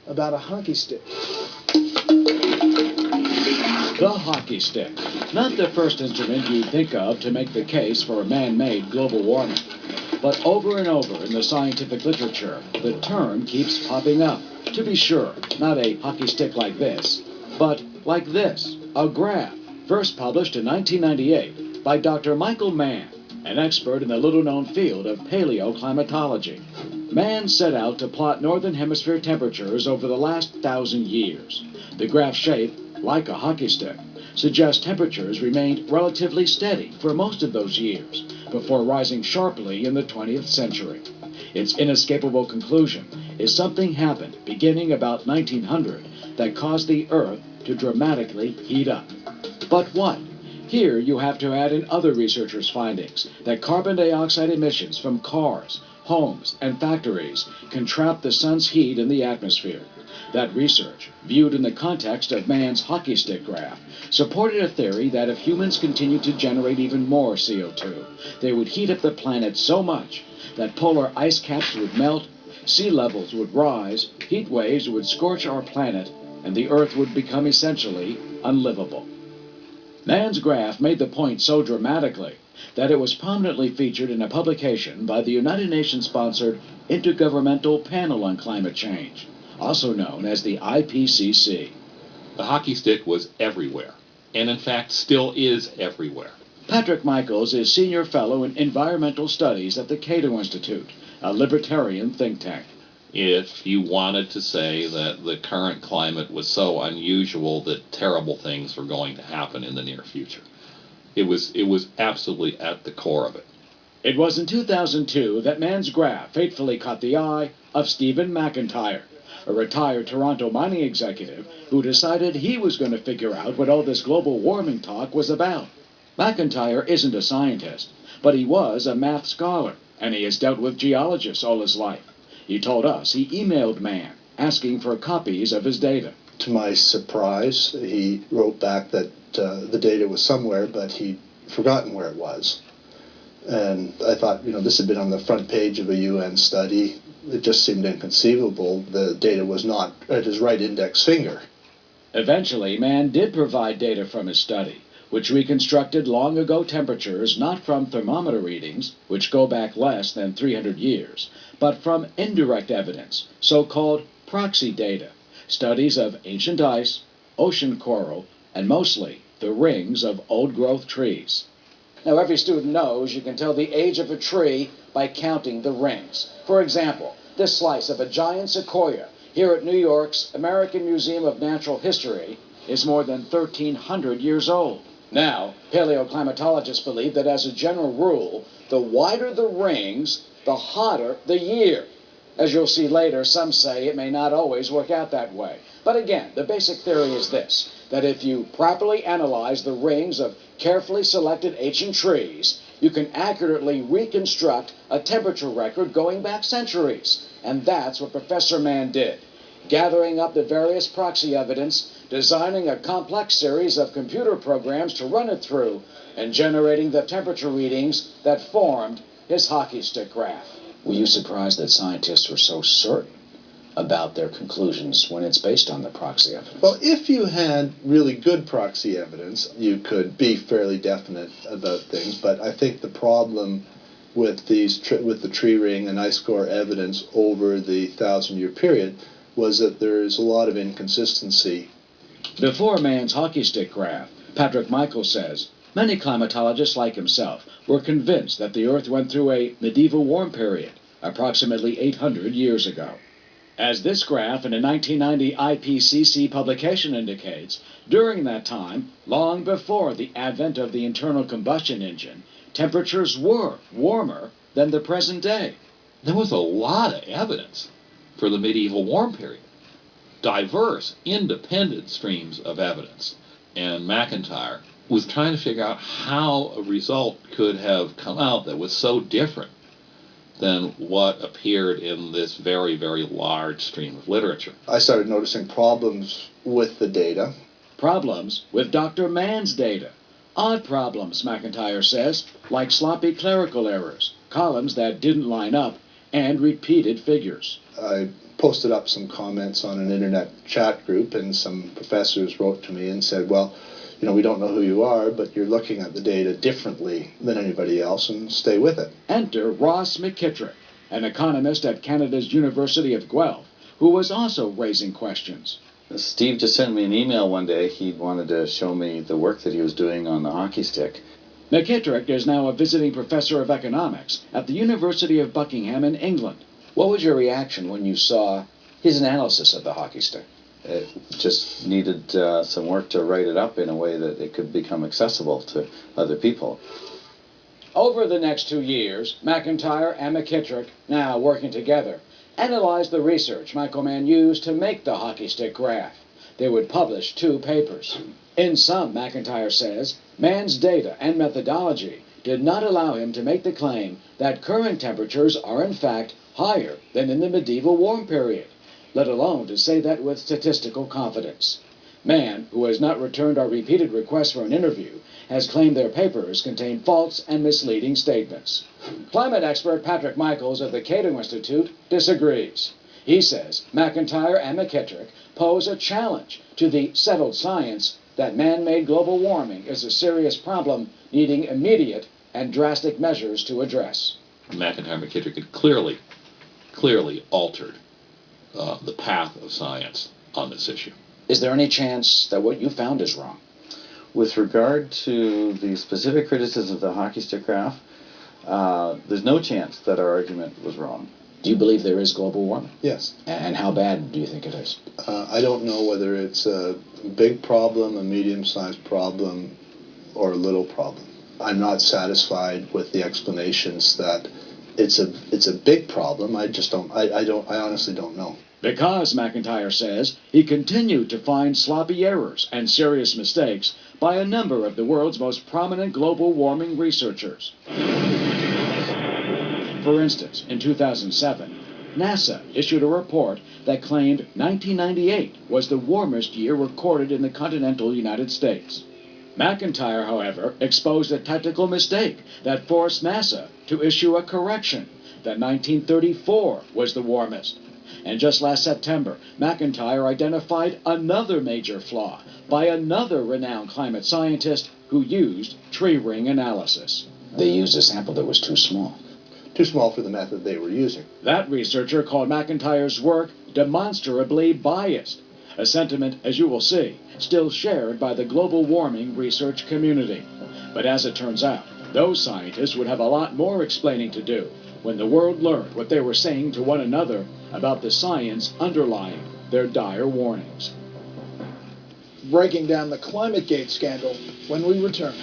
about a hockey stick. The hockey stick. Not the first instrument you'd think of to make the case for man-made global warming. But over and over in the scientific literature, the term keeps popping up. To be sure, not a hockey stick like this, but like this, a graph, first published in 1998 by Dr. Michael Mann, an expert in the little-known field of paleoclimatology. Mann set out to plot northern hemisphere temperatures over the last 1,000 years. The graph shape, like a hockey stick, suggests temperatures remained relatively steady for most of those years, before rising sharply in the 20th century. Its inescapable conclusion is something happened beginning about 1900 that caused the Earth to dramatically heat up. But what? Here you have to add in other researchers' findings that carbon dioxide emissions from cars, homes, and factories can trap the sun's heat in the atmosphere. That research, viewed in the context of Mann's hockey stick graph, supported a theory that if humans continued to generate even more CO2, they would heat up the planet so much that polar ice caps would melt, sea levels would rise, heat waves would scorch our planet, and the Earth would become essentially unlivable. Mann's graph made the point so dramatically that it was prominently featured in a publication by the United Nations-sponsored Intergovernmental Panel on Climate Change, also known as the IPCC. The hockey stick was everywhere, and in fact still is everywhere. Patrick Michaels is Senior Fellow in Environmental Studies at the Cato Institute, a libertarian think tank. If you wanted to say that the current climate was so unusual that terrible things were going to happen in the near future, it was absolutely at the core of it. It was in 2002 that Mann's graph fatefully caught the eye of Stephen McIntyre, a retired Toronto mining executive who decided he was going to figure out what all this global warming talk was about. McIntyre isn't a scientist, but he was a math scholar, and he has dealt with geologists all his life. He told us he emailed Mann, asking for copies of his data. To my surprise, he wrote back that the data was somewhere, but he'd forgotten where it was. And I thought, this had been on the front page of a UN study. It just seemed inconceivable. The data was not at his right index finger. Eventually, Mann did provide data from his study, which reconstructed long ago temperatures not from thermometer readings, which go back less than 300 years, but from indirect evidence, so-called proxy data, studies of ancient ice, ocean coral, and mostly the rings of old-growth trees. Now, every student knows you can tell the age of a tree by counting the rings. For example, this slice of a giant sequoia here at New York's American Museum of Natural History is more than 1,300 years old. Now, paleoclimatologists believe that as a general rule, the wider the rings, the hotter the year. As you'll see later, some say it may not always work out that way. But again, the basic theory is this, that if you properly analyze the rings of carefully selected ancient trees, you can accurately reconstruct a temperature record going back centuries. And that's what Professor Mann did, gathering up the various proxy evidence, designing a complex series of computer programs to run it through, and generating the temperature readings that formed his hockey stick graph. Were you surprised that scientists were so certain about their conclusions when it's based on the proxy evidence? Well, if you had really good proxy evidence, you could be fairly definite about things. But I think the problem with with the tree ring and ice core evidence over the 1,000-year period was that there is a lot of inconsistency. Before Mann's hockey stick graph, Patrick Michaels says, many climatologists like himself were convinced that the Earth went through a medieval warm period, approximately 800 years ago. As this graph in a 1990 IPCC publication indicates, during that time, long before the advent of the internal combustion engine, temperatures were warmer than the present day. There was a lot of evidence for the medieval warm period. Diverse, independent streams of evidence. And McIntyre was trying to figure out how a result could have come out that was so different than what appeared in this very, very large stream of literature. I started noticing problems with the data. Problems with Dr. Mann's data. Odd problems, McIntyre says, like sloppy clerical errors, columns that didn't line up, and repeated figures. I posted up some comments on an internet chat group, and some professors wrote to me and said, well, we don't know who you are, but you're looking at the data differently than anybody else, and stay with it. Enter Ross McKittrick, an economist at Canada's University of Guelph, who was also raising questions. Steve just sent me an email one day. He wanted to show me the work that he was doing on the hockey stick. McKittrick is now a visiting professor of economics at the University of Buckingham in England. What was your reaction when you saw his analysis of the hockey stick? It just needed some work to write it up in a way that it could become accessible to other people. Over the next 2 years, McIntyre and McKittrick, now working together, analyzed the research Michael Mann used to make the hockey stick graph. They would publish 2 papers. In some, McIntyre says, Mann's data and methodology did not allow him to make the claim that current temperatures are in fact higher than in the medieval warm period, let alone to say that with statistical confidence. Mann, who has not returned our repeated requests for an interview, has claimed their papers contain false and misleading statements. Climate expert Patrick Michaels of the Cato Institute disagrees. He says McIntyre and McKittrick pose a challenge to the settled science that man-made global warming is a serious problem needing immediate and drastic measures to address. McIntyre and McKittrick had clearly altered the path of science on this issue. Is there any chance that what you found is wrong? With regard to the specific criticism of the hockey stick graph, there's no chance that our argument was wrong. Do you believe there is global warming? Yes. And how bad do you think it is? I don't know whether it's a big problem, a medium-sized problem, or a little problem. I'm not satisfied with the explanations that it's a big problem. I honestly don't know. Because, McIntyre says, he continued to find sloppy errors and serious mistakes by a number of the world's most prominent global warming researchers. For instance, in 2007, NASA issued a report that claimed 1998 was the warmest year recorded in the continental United States. McIntyre, however, exposed a technical mistake that forced NASA to issue a correction that 1934 was the warmest. And just last September, McIntyre identified another major flaw by another renowned climate scientist who used tree ring analysis. They used a sample that was too small. Too small for the method they were using. That researcher called McIntyre's work demonstrably biased, a sentiment, as you will see, still shared by the global warming research community. But as it turns out, those scientists would have a lot more explaining to do when the world learned what they were saying to one another about the science underlying their dire warnings. Breaking down the ClimateGate scandal when we return.